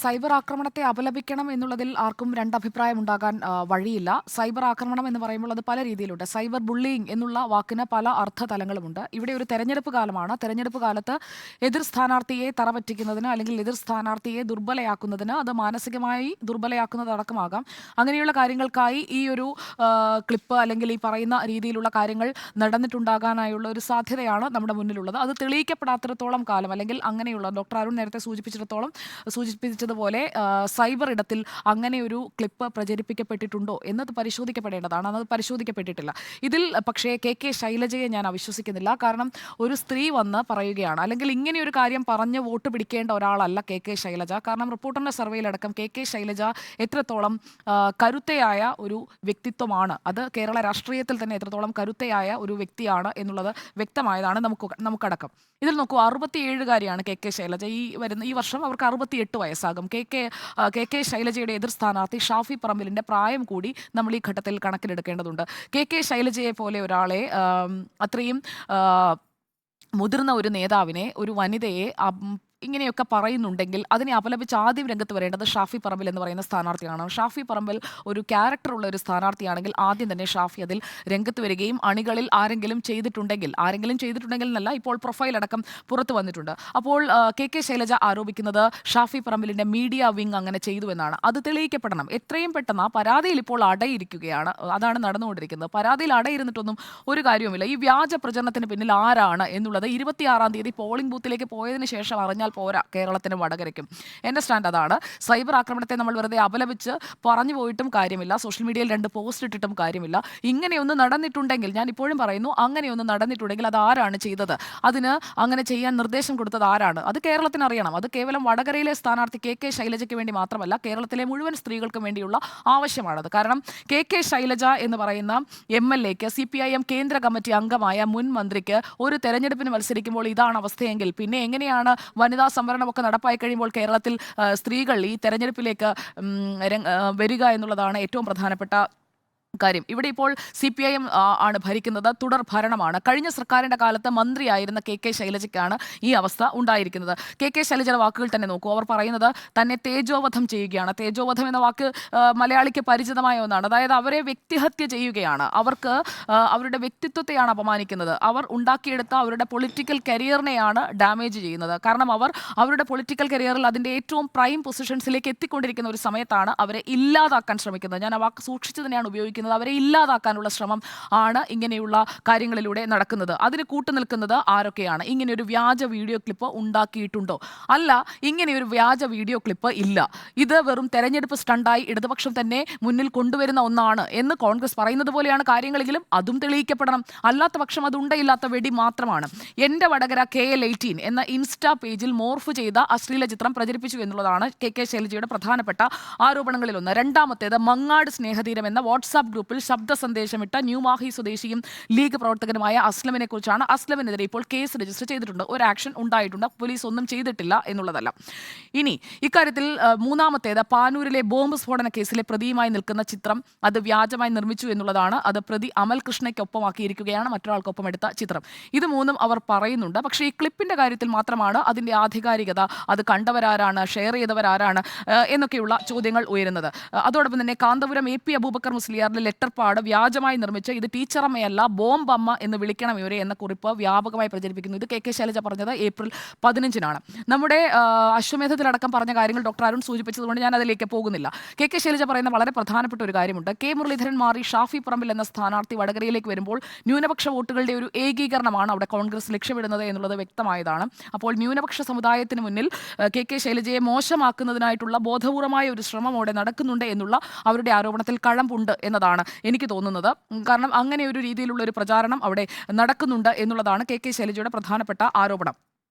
Cyber ആക്രമണത്തെ അപലപിക്കണം എന്നുള്ളതിൽ ആർക്കും രണ്ടഭിപ്രായം ഉണ്ടാകാൻ വഴിയില്ല. സൈബർ ആക്രമണം എന്ന് പറയുമ്പോൾ അത് പല രീതിയിലുണ്ട്. സൈബർ ബുള്ളിയിങ് എന്നുള്ള വാക്കിന് പല അർത്ഥതലങ്ങളുമുണ്ട്. ഇവിടെ ഒരു തെരഞ്ഞെടുപ്പ് കാലമാണ്. തെരഞ്ഞെടുപ്പ് കാലത്ത് എതിർ സ്ഥാനാർത്ഥിയെ തറപറ്റിക്കുന്നതിന് അല്ലെങ്കിൽ എതിർ സ്ഥാനാർത്ഥിയെ ദുർബലയാക്കുന്നതിന്, അത് മാനസികമായി ദുർബലയാക്കുന്നതടക്കമാകാം, അങ്ങനെയുള്ള കാര്യങ്ങൾക്കായി ഈ ഒരു ക്ലിപ്പ് അല്ലെങ്കിൽ ഈ പറയുന്ന രീതിയിലുള്ള കാര്യങ്ങൾ നടന്നിട്ടുണ്ടാകാനായുള്ള ഒരു സാധ്യതയാണ് നമ്മുടെ മുന്നിലുള്ളത്. അത് തെളിയിക്കപ്പെടാത്തിടത്തോളം കാലം, അല്ലെങ്കിൽ അങ്ങനെയുള്ള ഡോക്ടർ അരുൺ നേരത്തെ സൂചിപ്പിച്ചതുപോലെ സൈബർ ഇടത്തിൽ അങ്ങനെ ഒരു ക്ലിപ്പ് പ്രചരിപ്പിക്കപ്പെട്ടിട്ടുണ്ടോ എന്നത് പരിശോധിക്കപ്പെടേണ്ടതാണ്. അത് പരിശോധിക്കപ്പെട്ടിട്ടില്ല. ഇതിൽ പക്ഷേ കെ ശൈലജയെ ഞാൻ അവിശ്വസിക്കുന്നില്ല. കാരണം ഒരു സ്ത്രീ വന്ന് പറയുകയാണ്, അല്ലെങ്കിൽ ഇങ്ങനെയൊരു കാര്യം പറഞ്ഞ് വോട്ട് പിടിക്കേണ്ട ഒരാളല്ല കെ ശൈലജ. കാരണം റിപ്പോർട്ടറിന്റെ സർവേയിലടക്കം കെ ശൈലജ എത്രത്തോളം കരുത്തയായ ഒരു വ്യക്തിത്വമാണ്, അത് കേരള രാഷ്ട്രീയത്തിൽ തന്നെ എത്രത്തോളം കരുത്തയായ ഒരു വ്യക്തിയാണ് എന്നുള്ളത് വ്യക്തമായതാണ് നമുക്കടക്കം. ഇതിൽ നോക്കൂ, 67കാരിയാണ് കെ ശൈലജ. ഈ വർഷം അവർക്ക് 68 വയസ്സാകും. കെ ശൈലജയുടെ എതിർ സ്ഥാനാർത്ഥി ഷാഫി പറമ്പിലിന്റെ പ്രായം കൂടി നമ്മൾ ഈ ഘട്ടത്തിൽ കണക്കിലെടുക്കേണ്ടതുണ്ട്. കെ ശൈലജയെ പോലെ ഒരാളെ, അത്രയും മുതിർന്ന ഒരു നേതാവിനെ, ഒരു വനിതയെ ഇങ്ങനെയൊക്കെ പറയുന്നുണ്ടെങ്കിൽ അതിനെ അപലപിച്ച് ആദ്യം രംഗത്ത് വരേണ്ടത് ഷാഫി പറമ്പിൽ എന്ന് പറയുന്ന സ്ഥാനാർത്ഥിയാണ്. ഷാഫി പറമ്പിൽ ഒരു ക്യാരക്ടറുള്ള ഒരു സ്ഥാനാർത്ഥിയാണെങ്കിൽ ആദ്യം തന്നെ ഷാഫി അതിൽ രംഗത്ത് വരികയും ആരെങ്കിലും ചെയ്തിട്ടുണ്ടെങ്കിൽ എന്നല്ല, ഇപ്പോൾ പ്രൊഫൈൽ അടക്കം പുറത്തു വന്നിട്ടുണ്ട്. അപ്പോൾ കെ ശൈലജ ആരോപിക്കുന്നത് ഷാഫി പറമ്പിലിന്റെ മീഡിയ വിങ് അങ്ങനെ ചെയ്തു എന്നാണ്. അത് തെളിയിക്കപ്പെടണം എത്രയും പെട്ടെന്ന്. ആ പരാതിയിൽ ഇപ്പോൾ അടയിരിക്കുകയാണ്. അതാണ് നടന്നുകൊണ്ടിരിക്കുന്നത്. പരാതിയിൽ അടയിരുന്നിട്ടൊന്നും ഒരു കാര്യവുമില്ല. ഈ വ്യാജ പ്രചരണത്തിന് പിന്നിൽ ആരാണ് എന്നുള്ളത് 26-ാം തീയതി പോളിംഗ് ബൂത്തിലേക്ക് പോയതിനു ശേഷം അറിഞ്ഞാൽ പോരാ കേരളത്തിനും വടകരയ്ക്കും. എൻ്റെ സ്റ്റാൻഡ് അതാണ്. സൈബർ ആക്രമണത്തെ നമ്മൾ വെറുതെ അപലപിച്ച് പറഞ്ഞു പോയിട്ടും കാര്യമില്ല, സോഷ്യൽ മീഡിയയിൽ 2 പോസ്റ്റ് ഇട്ടിട്ടും കാര്യമില്ല. ഇങ്ങനെയൊന്ന് നടന്നിട്ടുണ്ടെങ്കിൽ, ഞാൻ ഇപ്പോഴും പറയുന്നു, അങ്ങനെയൊന്ന് നടന്നിട്ടുണ്ടെങ്കിൽ അത് ആരാണ് ചെയ്തത്, അതിന് അങ്ങനെ ചെയ്യാൻ നിർദ്ദേശം കൊടുത്തത് ആരാണ്, അത് കേരളത്തിന് അറിയണം. അത് കേവലം വടകരയിലെ സ്ഥാനാർത്ഥി കെ ശൈലജയ്ക്ക് വേണ്ടി മാത്രമല്ല, കേരളത്തിലെ മുഴുവൻ സ്ത്രീകൾക്കും വേണ്ടിയുള്ള ആവശ്യമാണത്. കാരണം കെ ശൈലജ എന്ന് പറയുന്ന MLA-ക്ക്, CPIM കേന്ദ്ര കമ്മിറ്റി അംഗമായ മുൻ മന്ത്രിക്ക് ഒരു തെരഞ്ഞെടുപ്പിന് മത്സരിക്കുമ്പോൾ ഇതാണ് അവസ്ഥയെങ്കിൽ പിന്നെ എങ്ങനെയാണ് വനിതാ സംവരണമൊക്കെ നടപ്പായി കഴിയുമ്പോൾ കേരളത്തിൽ സ്ത്രീകൾ ഈ തെരഞ്ഞെടുപ്പിലേക്ക് വരിക എന്നുള്ളതാണ് ഏറ്റവും പ്രധാനപ്പെട്ട കാര്യം. ഇവിടെ ഇപ്പോൾ CPIM ആണ് ഭരിക്കുന്നത്, തുടർ ഭരണമാണ്. കഴിഞ്ഞ സർക്കാരിൻ്റെ കാലത്ത് മന്ത്രിയായിരുന്ന കെ ശൈലജയ്ക്കാണ് ഈ അവസ്ഥ ഉണ്ടായിരിക്കുന്നത്. കെ ശൈലജയുടെ വാക്കുകൾ തന്നെ നോക്കൂ. അവർ പറയുന്നത് തന്നെ തേജോവധം ചെയ്യുകയാണ്. തേജോവധം എന്ന വാക്ക് മലയാളിക്ക് പരിചിതമായ ഒന്നാണ്. അതായത് അവരെ വ്യക്തിഹത്യ ചെയ്യുകയാണ്. അവരുടെ വ്യക്തിത്വത്തെയാണ് അപമാനിക്കുന്നത്. അവർ ഉണ്ടാക്കിയെടുത്ത അവരുടെ പൊളിറ്റിക്കൽ കരിയറിനെയാണ് ഡാമേജ് ചെയ്യുന്നത്. കാരണം അവരുടെ പൊളിറ്റിക്കൽ കരിയറിൽ അതിൻ്റെ ഏറ്റവും പ്രൈം പൊസിഷൻസിലേക്ക് എത്തിക്കൊണ്ടിരിക്കുന്ന ഒരു സമയത്താണ് അവരെ ഇല്ലാതാക്കാൻ ശ്രമിക്കുന്നത്. ഞാൻ ആ വാക്ക് സൂക്ഷിച്ചു തന്നെയാണ് ഉപയോഗിക്കുന്നത്. അവരെ ഇല്ലാതാക്കാനുള്ള ശ്രമം ആണ് ഇങ്ങനെയുള്ള കാര്യങ്ങളിലൂടെ നടക്കുന്നത്. അതിന് കൂട്ടുനിൽക്കുന്നത് ആരൊക്കെയാണ്? ഇങ്ങനെയൊരു വ്യാജ വീഡിയോ ക്ലിപ്പ് ഉണ്ടാക്കിയിട്ടുണ്ടോ? അല്ല, ഇങ്ങനെയൊരു വ്യാജ വീഡിയോ ക്ലിപ്പ് ഇല്ല. ഇത് വെറും തെരഞ്ഞെടുപ്പ് സ്റ്റണ്ടായി ഇടതുപക്ഷം തന്നെ മുന്നിൽ കൊണ്ടുവരുന്ന ഒന്നാണ് എന്ന് കോൺഗ്രസ് പറയുന്നത് പോലെയാണ് കാര്യങ്ങളെങ്കിലും അതും തെളിയിക്കപ്പെടണം. അല്ലാത്ത പക്ഷം അത് ഉണ്ടയില്ലാത്ത വെടി മാത്രമാണ്. എൻ്റെ വടകര KL18 എന്ന ഇൻസ്റ്റാ പേജിൽ മോർഫ് ചെയ്ത അശ്ലീല ചിത്രം പ്രചരിപ്പിച്ചു എന്നുള്ളതാണ് കെ ശൈലജയുടെ പ്രധാനപ്പെട്ട ആരോപണങ്ങളിലൊന്ന്. രണ്ടാമത്തേത് മങ്ങാട് സ്നേഹതീരം എന്ന വാട്സാപ്പ് ഗ്രൂപ്പിൽ ശബ്ദ സന്ദേശമിട്ട ന്യൂമാഹി സ്വദേശിയും ലീഗ് പ്രവർത്തകനുമായ അസ്ലമിനെ കുറിച്ചാണ്. അസ്ലമിനെതിരെ ഇപ്പോൾ കേസ് രജിസ്റ്റർ ചെയ്തിട്ടുണ്ട്. ഒരു ആക്ഷൻ ഉണ്ടായിട്ടുണ്ട്. പോലീസ് ഒന്നും ചെയ്തിട്ടില്ല എന്നുള്ളതല്ല. ഇനി ഇക്കാര്യത്തിൽ മൂന്നാമത്തേത് പാനൂരിലെ ബോംബ് സ്ഫോടന കേസിലെ പ്രതിയുമായി നിൽക്കുന്ന ചിത്രം അത് വ്യാജമായി നിർമ്മിച്ചു എന്നുള്ളതാണ്. അത് പ്രതി അമൽ കൃഷ്ണയ്ക്കൊപ്പമാക്കിയിരിക്കുകയാണ്, മറ്റൊരാൾക്കൊപ്പം എടുത്ത ചിത്രം. ഇത് മൂന്നും അവർ പറയുന്നുണ്ട്. പക്ഷേ ഈ ക്ലിപ്പിന്റെ കാര്യത്തിൽ മാത്രമാണ് അതിന്റെ ആധികാരികത, അത് കണ്ടവരാരാണ്, ഷെയർ ചെയ്തവരാരാണ് എന്നൊക്കെയുള്ള ചോദ്യങ്ങൾ ഉയരുന്നത്. അതോടൊപ്പം തന്നെ കാന്തപുരം AP അബൂബക്കർ മുസ്ലിയാറിന്റെ ലെറ്റർ പാഡ് വ്യാജമായി നിർമ്മിച്ച് ഇത് ടീച്ചറമ്മയല്ല ബോംബമ്മ എന്ന് വിളിക്കണം ഇവരെ എന്ന കുറിപ്പ് വ്യാപകമായി പ്രചരിപ്പിക്കുന്നു. ഇത് കെ ശൈലജ പറഞ്ഞത് ഏപ്രിൽ 15-നാണ്. നമ്മുടെ അശ്വമേധത്തിലടക്കം പറഞ്ഞ കാര്യങ്ങൾ ഡോക്ടർ അരുൺ സൂചിപ്പിച്ചതുകൊണ്ട് ഞാൻ അതിലേക്ക് പോകുന്നില്ല. കെ ശൈലജ പറയുന്ന വളരെ പ്രധാനപ്പെട്ട ഒരു കാര്യമുണ്ട്. കെ മുരളീധരൻ മാറി ഷാഫി പറമ്പിൽ എന്ന സ്ഥാനാർത്ഥി വടകരയിലേക്ക് വരുമ്പോൾ ന്യൂനപക്ഷ വോട്ടുകളുടെ ഒരു ഏകീകരണമാണ് അവിടെ കോൺഗ്രസ് ലക്ഷ്യമിടുന്നത് എന്നുള്ളത് വ്യക്തമായതാണ്. അപ്പോൾ ന്യൂനപക്ഷ സമുദായത്തിന് മുന്നിൽ കെ ശൈലജയെ മോശമാക്കുന്നതിനായിട്ടുള്ള ബോധപൂർവമായ ഒരു ശ്രമം അവിടെ നടക്കുന്നുണ്ട് എന്നുള്ള അവരുടെ ആരോപണത്തിൽ കഴമ്പുണ്ട് എന്നതാണ് എനിക്ക് തോന്നുന്നത്. കാരണം അങ്ങനെ ഒരു രീതിയിലുള്ള ഒരു പ്രചാരണം അവിടെ നടക്കുന്നുണ്ട് എന്നുള്ളതാണ് കെ ശൈലജയുടെ പ്രധാനപ്പെട്ട ആരോപണം.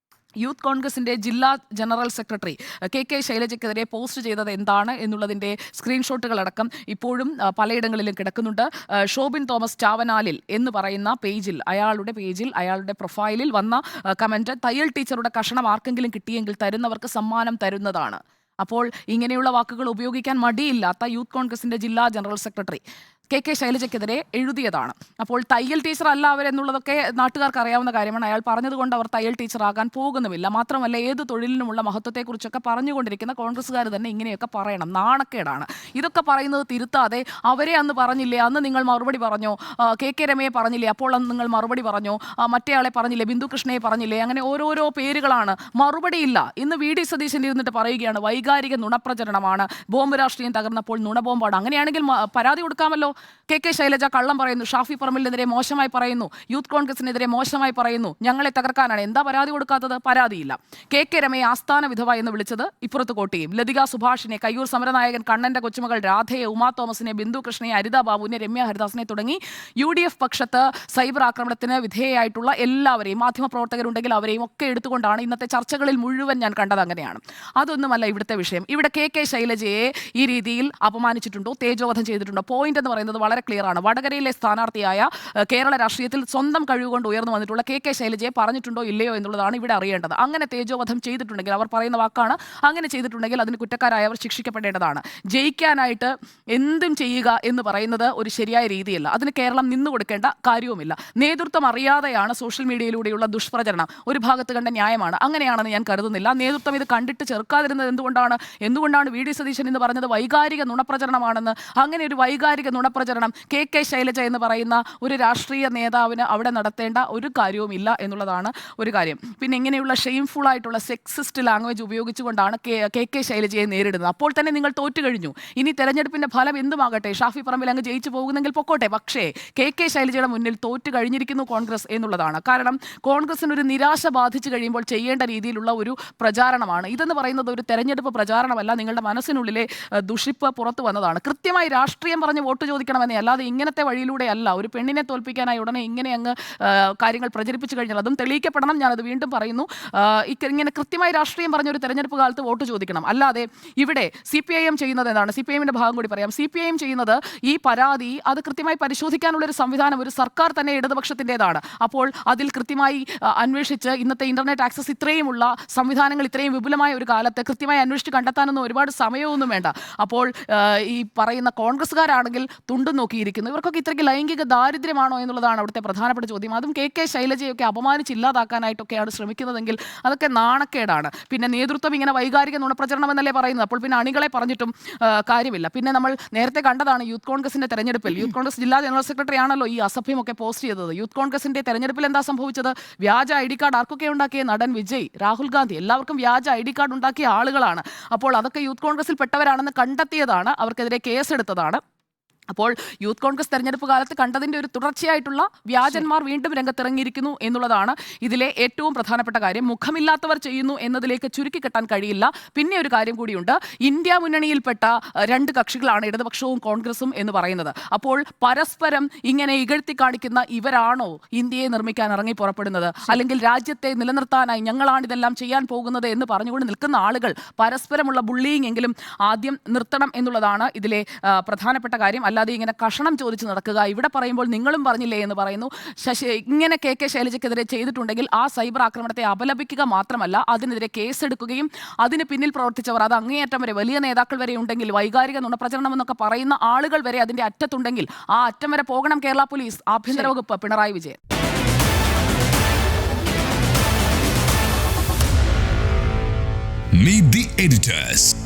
യൂത്ത് കോൺഗ്രസിന്റെ ജില്ലാ ജനറൽ സെക്രട്ടറി കെ ശൈലജയ്ക്കെതിരെ പോസ്റ്റ് ചെയ്തത് എന്താണ് എന്നുള്ളതിൻ്റെ സ്ക്രീൻഷോട്ടുകളടക്കം ഇപ്പോഴും പലയിടങ്ങളിലും കിടക്കുന്നുണ്ട്. ഷോബിൻ തോമസ് ചാവനാലിൽ എന്ന് പറയുന്ന പേജിൽ, അയാളുടെ പ്രൊഫൈലിൽ വന്ന കമൻറ്റ്, തയ്യൽ ടീച്ചറുടെ കഷണം ആർക്കെങ്കിലും കിട്ടിയെങ്കിൽ തരുന്നവർക്ക് സമ്മാനം തരുന്നതാണ്. അപ്പോൾ ഇങ്ങനെയുള്ള വാക്കുകൾ ഉപയോഗിക്കാൻ മടിയില്ലാത്ത യൂത്ത് കോൺഗ്രസിന്റെ ജില്ലാ ജനറൽ സെക്രട്ടറി കെ ശൈലജയ്ക്കെതിരെ എഴുതിയതാണ്. അപ്പോൾ തയ്യൽ ടീച്ചർ അല്ല അവരെന്നുള്ളതൊക്കെ നാട്ടുകാർക്ക് അറിയാവുന്ന കാര്യമാണ്. അയാൾ പറഞ്ഞതുകൊണ്ട് അവർ തയ്യൽ ടീച്ചറാകാൻ പോകുന്നുമില്ല. മാത്രമല്ല ഏത് തൊഴിലിനുമുള്ള മഹത്വത്തെക്കുറിച്ചൊക്കെ പറഞ്ഞുകൊണ്ടിരിക്കുന്ന കോൺഗ്രസ്സുകാർ തന്നെ ഇങ്ങനെയൊക്കെ പറയണം, നാണക്കേടാണ്. ഇതൊക്കെ പറയുന്നത് തിരുത്താതെ അവരെ അന്ന് പറഞ്ഞില്ലേ, അന്ന് നിങ്ങൾ മറുപടി പറഞ്ഞോ, കെ രമയെ പറഞ്ഞില്ലേ, അപ്പോൾ അന്ന് നിങ്ങൾ മറുപടി പറഞ്ഞോ, മറ്റേയാളെ പറഞ്ഞില്ലേ, ബിന്ദു കൃഷ്ണയെ പറഞ്ഞില്ലേ, അങ്ങനെ ഓരോരോ പേരുകളാണ്. മറുപടിയില്ല. ഇന്ന് വി ഡി സതീശൻ ഇരുന്നിട്ട് പറയുകയാണ് വൈകാരിക നുണപ്രചരണമാണ്, ബോംബ് രാഷ്ട്രീയം തകർന്നപ്പോൾ നുണബോംബാണ്. അങ്ങനെയാണെങ്കിൽ പരാതി കൊടുക്കാമല്ലോ. കെ ശൈലജ കള്ളം പറയുന്നു, ഷാഫി പറമ്പിലിനെതിരെ മോശമായി പറയുന്നു, യൂത്ത് കോൺഗ്രസിനെതിരെ മോശമായി പറയുന്നു, ഞങ്ങളെ തകർക്കാനാണ്. എന്താ പരാതി കൊടുക്കാത്തത്? പരാതിയില്ല. കെ രമയെ ആസ്ഥാന വിധവ എന്ന് വിളിച്ചത് ഇപ്പുറത്ത് കോട്ടിയും, ലതിക സുഭാഷിനെ, കയ്യൂർ സമരനായകൻ കണ്ണന്റെ കൊച്ചുമകൾ രാധയെ, ഉമാ തോമസിനെ, ബിന്ദു കൃഷ്ണയെ, അരിത ബാബുവിനെ, രമ്യ ഹരിദാസിനെ തുടങ്ങി UDF പക്ഷത്ത് സൈബർ ആക്രമണത്തിന് വിധേയയായിട്ടുള്ള എല്ലാവരെയും, മാധ്യമപ്രവർത്തകരുണ്ടെങ്കിൽ അവരെയും ഒക്കെ എടുത്തുകൊണ്ടാണ് ഇന്നത്തെ ചർച്ചകളിൽ മുഴുവൻ ഞാൻ കണ്ടത്. അങ്ങനെയാണ്. അതൊന്നുമല്ല ഇവിടുത്തെ വിഷയം. ഇവിടെ കെ ശൈലജയെ ഈ രീതിയിൽ അപമാനിച്ചിട്ടുണ്ടോ, തേജോവധം ചെയ്തിട്ടുണ്ടോ? പോയിന്റ് എന്ന് പറയുന്നത് വളരെ ക്ലിയർ ആണ്. വടകരയിലെ സ്ഥാനാർത്ഥിയായ കേരള രാഷ്ട്രീയത്തിൽ സ്വന്തം കഴിവുകൊണ്ട് ഉയർന്നു വന്നിട്ടുള്ള കെ ശൈലജയെ പറഞ്ഞിട്ടുണ്ടോ ഇല്ലയോ എന്നുള്ളതാണ് ഇവിടെ അറിയേണ്ടത്. അങ്ങനെ തേജോവധം ചെയ്തിട്ടുണ്ടെങ്കിൽ, അവർ പറയുന്ന വാക്കാണ്, അങ്ങനെ ചെയ്തിട്ടുണ്ടെങ്കിൽ അതിന് കുറ്റക്കാരായവർ ശിക്ഷിക്കപ്പെടേണ്ടതാണ്. ജയിക്കാനായിട്ട് എന്തും ചെയ്യുക എന്ന് പറയുന്നത് ഒരു ശരിയായ രീതിയല്ല. അതിന് കേരളം നിന്നു കൊടുക്കേണ്ട കാര്യവുമില്ല. നേതൃത്വം അറിയാതെയാണ് സോഷ്യൽ മീഡിയയിലൂടെയുള്ള ദുഷ്പ്രചരണം ഒരു ഭാഗത്ത് കണ്ട ന്യായമാണ്. അങ്ങനെയാണെന്ന് ഞാൻ കരുതുന്നില്ല. നേതൃത്വം ഇത് കണ്ടിട്ട് ചെറുക്കാതിരുന്നത് എന്തുകൊണ്ടാണ് വി ഡി സതീശൻ എന്ന് പറഞ്ഞത് വൈകാരിക നുണപ്രചരണമാണെന്ന്? അങ്ങനെ ഒരു വൈകാരിക നുണപ്രചരണം കെ ശൈലജ എന്ന് പറയുന്ന ഒരു രാഷ്ട്രീയ നേതാവിന് അവിടെ നടത്തേണ്ട ഒരു കാര്യവുമില്ല എന്നുള്ളതാണ് ഒരു കാര്യം. പിന്നെ ഇങ്ങനെയുള്ള ഷെയിംഫുൾ ആയിട്ടുള്ള സെക്സിസ്റ്റ് ലാംഗ്വേജ് ഉപയോഗിച്ചുകൊണ്ടാണ് കെ ശൈലജയെ നേരിടുന്നത്. അപ്പോൾ തന്നെ നിങ്ങൾ തോറ്റു കഴിഞ്ഞു. ഇനി തെരഞ്ഞെടുപ്പിന്റെ ഫലം എന്തുമാകട്ടെ, ഷാഫി പറമ്പിൽ അങ്ങ് ജയിച്ചു പോകുന്നെങ്കിൽ പൊക്കോട്ടെ. പക്ഷേ കെ ശൈലജയുടെ മുന്നിൽ തോറ്റു കഴിഞ്ഞിരിക്കുന്നു കോൺഗ്രസ് എന്നുള്ളതാണ്. കാരണം കോൺഗ്രസിന് ഒരു നിരാശ ബാധിച്ചു കഴിയുമ്പോൾ ചെയ്യേണ്ട രീതിയിലുള്ള ഒരു പ്രചാരണമാണ് ഇതെന്ന് പറയുന്നത്. ഒരു തെരഞ്ഞെടുപ്പ് പ്രചാരണമല്ല. നിങ്ങളുടെ മനസ്സിനുള്ളിലെ ദുഷിപ്പ് പുറത്തു വന്നതാണ്. കൃത്യമായി രാഷ്ട്രീയം പറഞ്ഞ് വോട്ട് ചോദിക്കണമെന്നേ, അല്ലാതെ ഇങ്ങനത്തെ വഴിയിലൂടെ അല്ല. ഒരു പെണ്ണിനെ തോൽപ്പിക്കാനായി ഉടനെ ഇങ്ങനെ അങ്ങ് കാര്യങ്ങൾ പ്രചരിപ്പിച്ചു കഴിഞ്ഞാൽ അതും തെളിയിക്കപ്പെടണം. ഞാനത് വീണ്ടും പറയുന്നു. ഇങ്ങനെ കൃത്യമായി രാഷ്ട്രീയം പറഞ്ഞ ഒരു തെരഞ്ഞെടുപ്പ് കാലത്ത് വോട്ട് ചോദിക്കണം. അല്ലാതെ ഇവിടെ CPIM ചെയ്യുന്നത് എന്താണ്? CPIMന്റെ ഭാഗം കൂടി പറയാം. CPIM ചെയ്യുന്നത് ഈ പരാതി അത് കൃത്യമായി പരിശോധിക്കാനുള്ള ഒരു സംവിധാനം ഒരു സർക്കാർ തന്നെ ഇടതുപക്ഷത്തിൻ്റെതാണ്. അപ്പോൾ അതിൽ കൃത്യമായി അന്വേഷിച്ച് ഇന്നത്തെ ഇന്റർനെറ്റ് ആക്സസ് ഇത്രയുമുള്ള സംവിധാനങ്ങൾ ഇത്രയും വിപുലമായ ഒരു കാലത്ത് കൃത്യമായി അന്വേഷിച്ച് കണ്ടെത്താനൊന്നും ഒരുപാട് സമയമൊന്നും വേണ്ട. അപ്പോൾ ഈ പറയുന്ന കോൺഗ്രസ്സുകാരാണെങ്കിൽ തുണ്ടും നോക്കിയിരിക്കുന്നു. ഇവർക്കൊക്കെ ഇത്രയ്ക്ക് ലൈംഗിക ദാരിദ്ര്യമാണോ എന്നുള്ളതാണ് അവിടുത്തെ പ്രധാനപ്പെട്ട ചോദ്യം. അതും കെ ശൈലജയൊക്കെ അപമാനിച്ച് ഇല്ലാതാക്കാനായിട്ടൊക്കെയാണ് ശ്രമിക്കുന്നതെങ്കിൽ അതൊക്കെ നാണക്കേടാണ്. പിന്നെ നേതൃത്വം ഇങ്ങനെ വൈകാരിക നുണപ്രചരണം എന്നല്ലേ പറയുന്നത്. അപ്പോൾ പിന്നെ അണികളെ പറഞ്ഞിട്ടും കാര്യമില്ല. പിന്നെ നമ്മൾ നേരത്തെ കണ്ടതാണ് യൂത്ത് കോൺഗ്രസിന്റെ തെരഞ്ഞെടുപ്പിൽ, യൂത്ത് കോൺഗ്രസ് ജില്ലാ ജനറൽ സെക്രട്ടറി ആണല്ലോ ഈ അസഭ്യമൊക്കെ പോസ്റ്റ് ചെയ്തത്. യൂത്ത് കോൺഗ്രസിന്റെ തെരഞ്ഞെടുപ്പിൽ എന്താ സംഭവിച്ചത്? വ്യാജ ID കാർഡ് ആർക്കൊക്കെ ഉണ്ടാക്കിയ? നടൻ വിജയ്, രാഹുൽ ഗാന്ധി, എല്ലാവർക്കും വ്യാജ ID കാർഡ് ഉണ്ടാക്കിയ ആളുകളാണ്. അപ്പോൾ അതൊക്കെ യൂത്ത് കോൺഗ്രസിൽ പെട്ടവരാണെന്ന് കണ്ടെത്തിയതാണ്, അവർക്കെതിരെ കേസെടുത്തതാണ്. അപ്പോൾ യൂത്ത് കോൺഗ്രസ് തെരഞ്ഞെടുപ്പ് കാലത്ത് കണ്ടതിൻ്റെ ഒരു തുടർച്ചയായിട്ടുള്ള വ്യാജന്മാർ വീണ്ടും രംഗത്തിറങ്ങിയിരിക്കുന്നു എന്നുള്ളതാണ് ഇതിലെ ഏറ്റവും പ്രധാനപ്പെട്ട കാര്യം. മുഖമില്ലാത്തവർ ചെയ്യുന്നു എന്നതിലേക്ക് ചുരുക്കിക്കെട്ടാൻ കഴിയില്ല. പിന്നെ ഒരു കാര്യം കൂടിയുണ്ട്. ഇന്ത്യ മുന്നണിയിൽപ്പെട്ട രണ്ട് കക്ഷികളാണ് ഇടതുപക്ഷവും കോൺഗ്രസും എന്ന് പറയുന്നത്. അപ്പോൾ പരസ്പരം ഇങ്ങനെ ഇകഴ്ത്തി കാണിക്കുന്ന ഇവരാണോ ഇന്ത്യയെ നിർമ്മിക്കാൻ ഇറങ്ങി പുറപ്പെടുന്നത്? അല്ലെങ്കിൽ രാജ്യത്തെ നിലനിർത്താനായി ഞങ്ങളാണ് ഇതെല്ലാം ചെയ്യാൻ പോകുന്നത് എന്ന് പറഞ്ഞുകൊണ്ട് നിൽക്കുന്ന ആളുകൾ പരസ്പരമുള്ള ബുള്ളിയിങ് എങ്കിലും ആദ്യം നിർത്തണം എന്നുള്ളതാണ് ഇതിലെ പ്രധാനപ്പെട്ട കാര്യം. അല്ലാതെ ഇങ്ങനെ കഷണം ചോദിച്ച് നടക്കുക, ഇവിടെ പറയുമ്പോൾ നിങ്ങളും പറഞ്ഞില്ലേ എന്ന് പറയുന്നു. ഇങ്ങനെ കെ ശൈലജയ്ക്കെതിരെ ചെയ്തിട്ടുണ്ടെങ്കിൽ ആ സൈബർ ആക്രമണത്തെ അപലപിക്കുക മാത്രമല്ല അതിനെതിരെ കേസെടുക്കുകയും അതിന് പിന്നിൽ പ്രവർത്തിച്ചവർ, അത് അങ്ങേയറ്റം വരെ വലിയ നേതാക്കൾ വരെ ഉണ്ടെങ്കിൽ, വൈകാരിക നുണപ്രചരണം എന്നൊക്കെ പറയുന്ന ആളുകൾ വരെ അതിന്റെ അറ്റത്തുണ്ടെങ്കിൽ ആ അറ്റം വരെ പോകണം കേരള പോലീസ്, ആഭ്യന്തര വകുപ്പ്, Pinarayi Vijayan. Meet the editors.